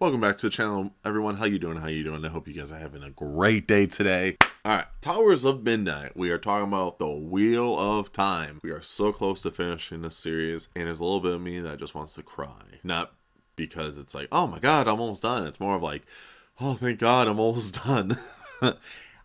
Welcome back to the channel, everyone. How you doing? I hope you guys are having a great day today. Alright, Towers of Midnight. We are talking about the Wheel of Time. We are so close to finishing this series, and there's a little bit of me that just wants to cry. Not because it's like, oh my god, I'm almost done. It's more of like, oh thank god, I'm almost done.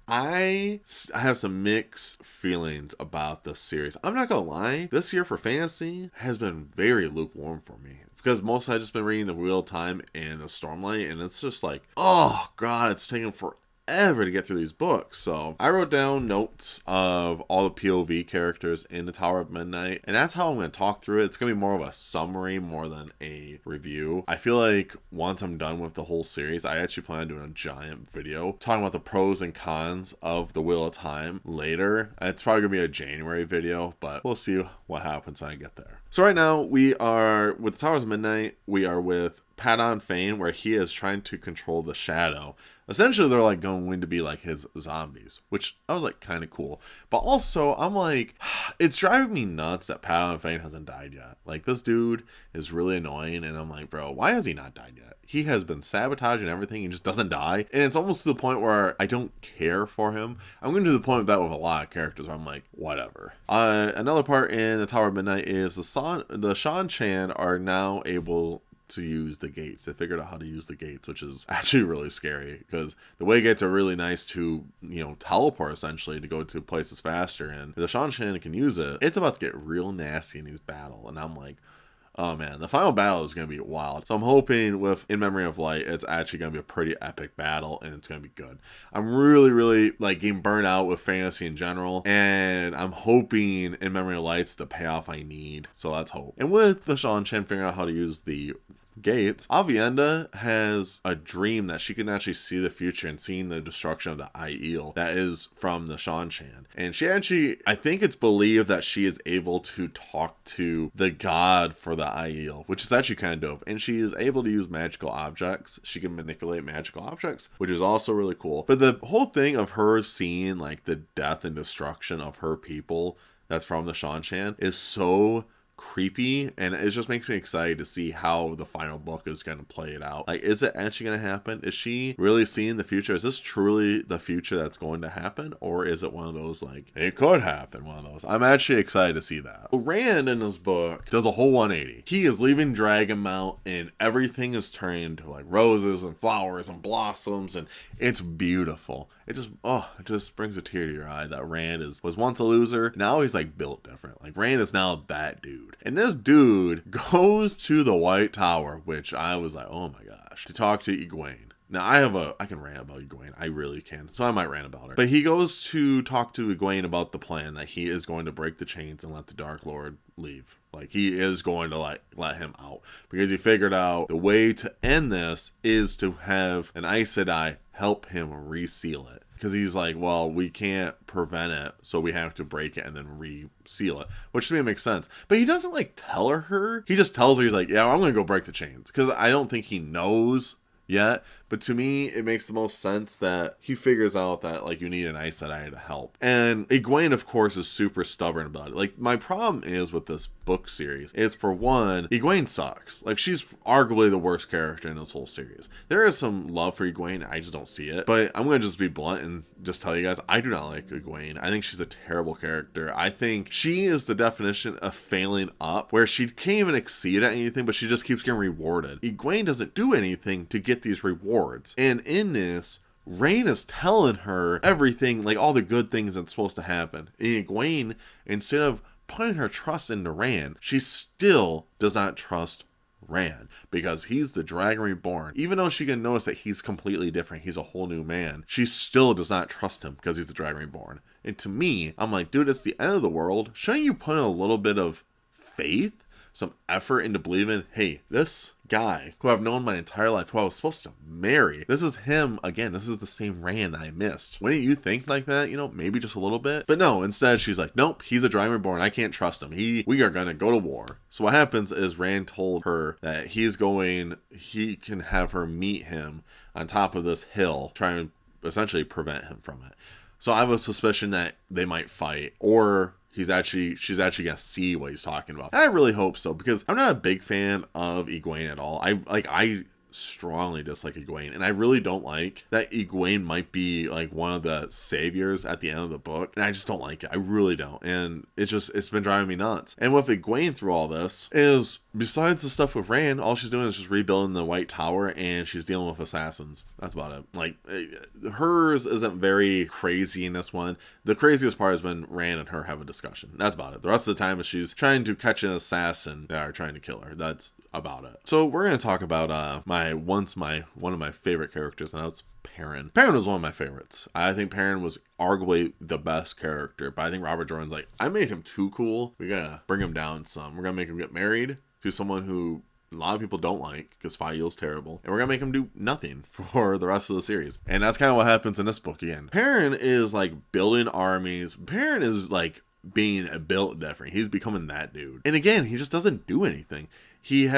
I have some mixed feelings about this series. I'm not gonna lie, this year for fantasy has been very lukewarm for me. Because mostly I've just been reading the Wheel of Time and the Stormlight, and it's just like, oh god, it's taking forever to get through these books. So I wrote down notes of all the POV characters in the Tower of Midnight, and that's how I'm going to talk through it. It's going to be more of a summary more than a review. I feel like once I'm done with the whole series, I actually plan on doing a giant video talking about the pros and cons of the Wheel of Time later. It's probably going to be a January video, but we'll see what happens when I get there. So right now we are with the Towers of Midnight. We are with Padon Fane, where he is trying to control the shadow. Essentially, they're like going to be like his zombies, which I was like kind of cool. But also, I'm like, it's driving me nuts that Padon Fane hasn't died yet. Like, this dude is really annoying, and I'm like, bro, why has he not died yet? He has been sabotaging everything. He just doesn't die. And it's almost to the point where I don't care for him. I'm going to the point of that with a lot of characters where I'm like, whatever. Another part in the Tower of Midnight is the Shan-Chan are now able to use the gates. They figured out how to use the gates, which is actually really scary because the way gates are really nice to, teleport essentially to go to places faster, and the Shan-Chan can use it. It's about to get real nasty in these battles, and I'm like, oh man, the final battle is going to be wild. So I'm hoping with In Memory of Light, it's actually going to be a pretty epic battle, and it's going to be good. I'm really like getting burnt out with fantasy in general, and I'm hoping In Memory of Light's the payoff I need. So let's hope. And with the Shan-Chan figuring out how to use the gates, Aviendha has a dream that she can actually see the future and seeing the destruction of the Aiel that is from the Shan-Chan. And she actually, I think it's believed that she is able to talk to the god for the Aiel, which is actually kind of dope. And she is able to use magical objects. She can manipulate magical objects, which is also really cool. But the whole thing of her seeing like the death and destruction of her people that's from the Shan-Chan is so creepy, and it just makes me excited to see how the final book is going to play it out. Like, is it actually going to happen? Is she really seeing the future? Is this truly the future that's going to happen, or is it one of those like it could happen, one of those? I'm actually excited to see that. Rand in this book does a whole 180. He is leaving Dragonmount and everything is turning to like roses and flowers and blossoms, and it's beautiful. It just brings a tear to your eye that Rand was once a loser. Now he's like built different. Like, Rand is now that dude. And this dude goes to the White Tower, which I was like, oh my gosh, to talk to Egwene. Now, I can rant about Egwene. I really can. So I might rant about her. But he goes to talk to Egwene about the plan that he is going to break the chains and let the Dark Lord leave. Like, he is going to let him out. Because he figured out the way to end this is to have an Aes Sedai help him reseal it. Because he's like, well, we can't prevent it, so we have to break it and then reseal it. Which to me makes sense. But he doesn't tell her. He just tells her, he's like, yeah, I'm going to go break the chains. Because I don't think he knows yet, but to me it makes the most sense that he figures out that you need an Aes Sedai to help. And Egwene, of course, is super stubborn about it. My problem is with this book series is, for one, Egwene sucks. She's arguably the worst character in this whole series. There is some love for Egwene, I just don't see it. But I'm gonna just be blunt and just tell you guys, I do not like Egwene. I think she's a terrible character. I think she is the definition of failing up, where she can't even exceed at anything, but she just keeps getting rewarded. Egwene doesn't do anything to get these rewards. And in this, Rain is telling her everything, all the good things that's supposed to happen. And Egwene, instead of putting her trust into Rand, she still does not trust Rand, because he's the Dragon Reborn. Even though she can notice that he's completely different, he's a whole new man, she still does not trust him because he's the Dragon Reborn. And to me, I'm like, dude, it's the end of the world. Shouldn't you put in a little bit of faith, some effort into believing, hey, this guy who I've known my entire life, who I was supposed to marry, this is him again. This is the same Rand I missed. Wouldn't you think like that? Maybe just a little bit. But no, instead she's like, nope, he's a Dragon Reborn. I can't trust him. We are gonna go to war. So what happens is Rand told her that he can have her meet him on top of this hill, trying to essentially prevent him from it. So I have a suspicion that they might fight, or she's actually gonna see what he's talking about. And I really hope so, because I'm not a big fan of Egwene at all. I strongly dislike Egwene, and I really don't like that Egwene might be like one of the saviors at the end of the book, and I just don't like it. I really don't, and it's been driving me nuts. And with Egwene through all this is, besides the stuff with Rand, all she's doing is just rebuilding the White Tower, and she's dealing with assassins. That's about it. Like, hers isn't very crazy in this one. The craziest part has been Rand and her have a discussion. That's about it. The rest of the time is she's trying to catch an assassin that are trying to kill her. That's about it. So we're going to talk about one of my favorite characters, and that's Perrin. Perrin was one of my favorites. I think Perrin was arguably the best character, but I think Robert Jordan's like, I made him too cool. We gotta bring him down some. We're gonna make him get married to someone who a lot of people don't like, because Fael's terrible, and we're gonna make him do nothing for the rest of the series. And that's kind of what happens in this book again. Perrin is like building armies. Perrin is like being built different. He's becoming that dude. And again, he just doesn't do anything. He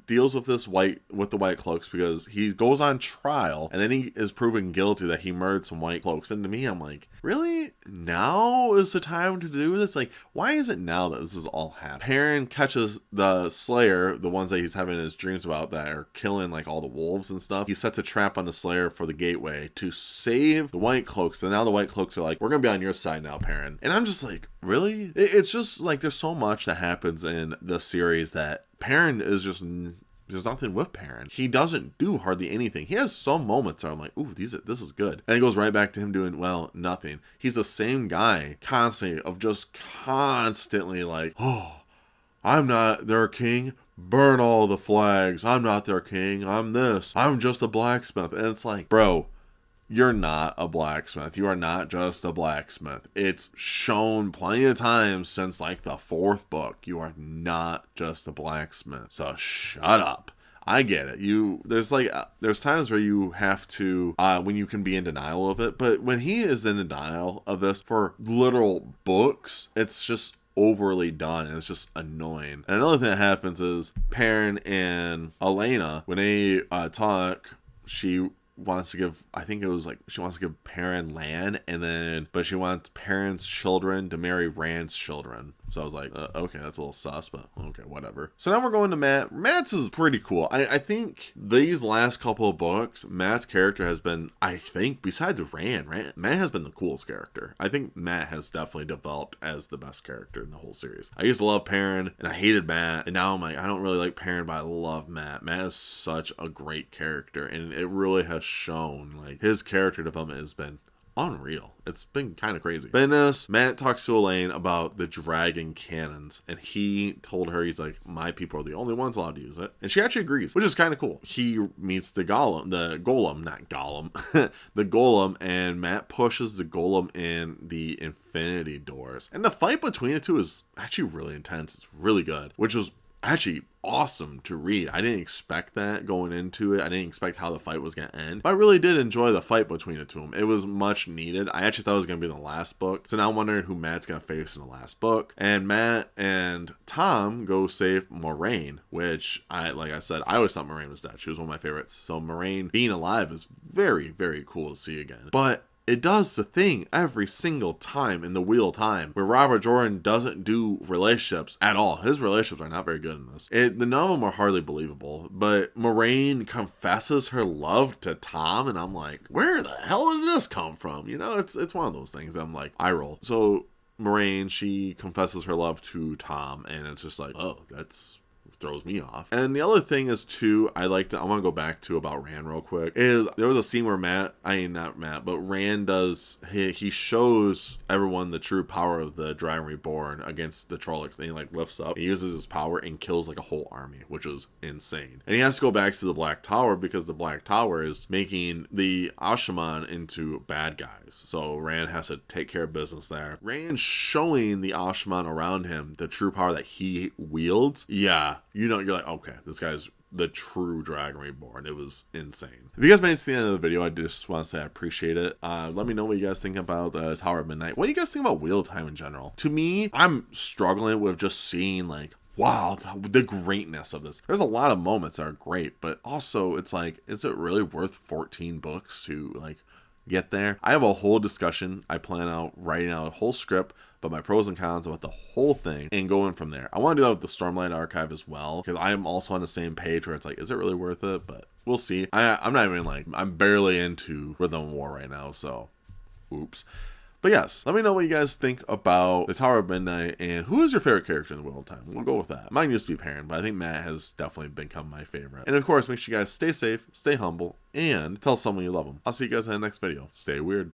deals with the White Cloaks because he goes on trial, and then he is proven guilty that he murdered some White Cloaks. And to me, I'm like, really? Now is the time to do this? Like, why is it now that this is all happening? Perrin catches the Slayer, the ones that he's having his dreams about that are killing like all the wolves and stuff. He sets a trap on the Slayer for the gateway to save the White Cloaks. And now the White Cloaks are like, we're gonna be on your side now, Perrin. And I'm just like, really? It's just like, there's so much that happens in the series that Perrin is just, there's nothing with Perrin. He doesn't do hardly anything. He has some moments where I'm like, ooh, this is good. And it goes right back to him doing, well, nothing. He's the same guy constantly like, oh, I'm not their king. Burn all the flags. I'm not their king. I'm this. I'm just a blacksmith. And it's like, bro, you're not a blacksmith. You are not just a blacksmith. It's shown plenty of times since like the 4th book. You are not just a blacksmith. So shut up. I get it. There's times where you have to, when you can be in denial of it. But when he is in denial of this for literal books, it's just overly done, and it's just annoying. And another thing that happens is Perrin and Elena, when they talk, she wants to give, I think it was like, she wants to give Perrin land, but she wants Perrin's children to marry Rand's children. So I was like, okay, that's a little sus, but okay, whatever. So now we're going to Mat. Mat's is pretty cool. I think these last couple of books, Mat's character has been, I think, besides Rand, Mat has been the coolest character. I think Mat has definitely developed as the best character in the whole series. I used to love Perrin, and I hated Mat, and now I'm like, I don't really like Perrin, but I love Mat. Mat is such a great character, and it really has shown, like, his character development has been unreal. It's been kind of crazy. But in this, Mat talks to Elaine about the dragon cannons, and he told her, he's like, my people are the only ones allowed to use it. And she actually agrees, which is kind of cool. He meets the golem, the golem, and Mat pushes the golem in the infinity doors. And the fight between the two is actually really intense. It's really good, which was actually awesome to read. I didn't expect that going into it. I didn't expect how the fight was going to end. But I really did enjoy the fight between the two of them. It was much needed. I actually thought it was going to be in the last book. So now I'm wondering who Mat's going to face in the last book. And Mat and Tom go save Moraine, which like I said, I always thought Moraine was dead. She was one of my favorites. So Moraine being alive is very, very cool to see again. But it does the thing every single time in the Wheel of Time where Robert Jordan doesn't do relationships at all. His relationships are not very good in this. None of them are hardly believable, but Moraine confesses her love to Tom, and I'm like, where the hell did this come from? You know, it's one of those things that I'm like, eye roll. So Moraine, she confesses her love to Tom, and it's just like, oh, that's throws me off. And the other thing is too, I want to go back to about Rand real quick, is there was a scene where Rand does, he shows everyone the true power of the Dragon Reborn against the Trollocs, and he like lifts up, he uses his power and kills like a whole army, which was insane. And he has to go back to the Black Tower because the Black Tower is making the Ashaman into bad guys. So Rand has to take care of business there. Rand showing the Ashaman around him the true power that he wields. Yeah, you know, you're like, okay, this guy's the true Dragon Reborn. It was insane. If you guys made it to the end of the video, I just want to say I appreciate it. Let me know what you guys think about Tower of Midnight. What do you guys think about Wheel of Time in general? To me, I'm struggling with just seeing like, wow, the greatness of this. There's a lot of moments that are great, but also it's like, is it really worth 14 books to like get there. I have a whole discussion. I plan out writing out a whole script, but my pros and cons about the whole thing and going from there. I want to do that with the Stormlight Archive as well, because I am also on the same page where it's like, is it really worth it? But we'll see. I'm not even like, I'm barely into Rhythm of War right now, so oops. But yes, let me know what you guys think about the Tower of Midnight, and who is your favorite character in the Wheel of Time? We'll go with that. Mine used to be Perrin, but I think Matt has definitely become my favorite. And of course, make sure you guys stay safe, stay humble, and tell someone you love them. I'll see you guys in the next video. Stay weird.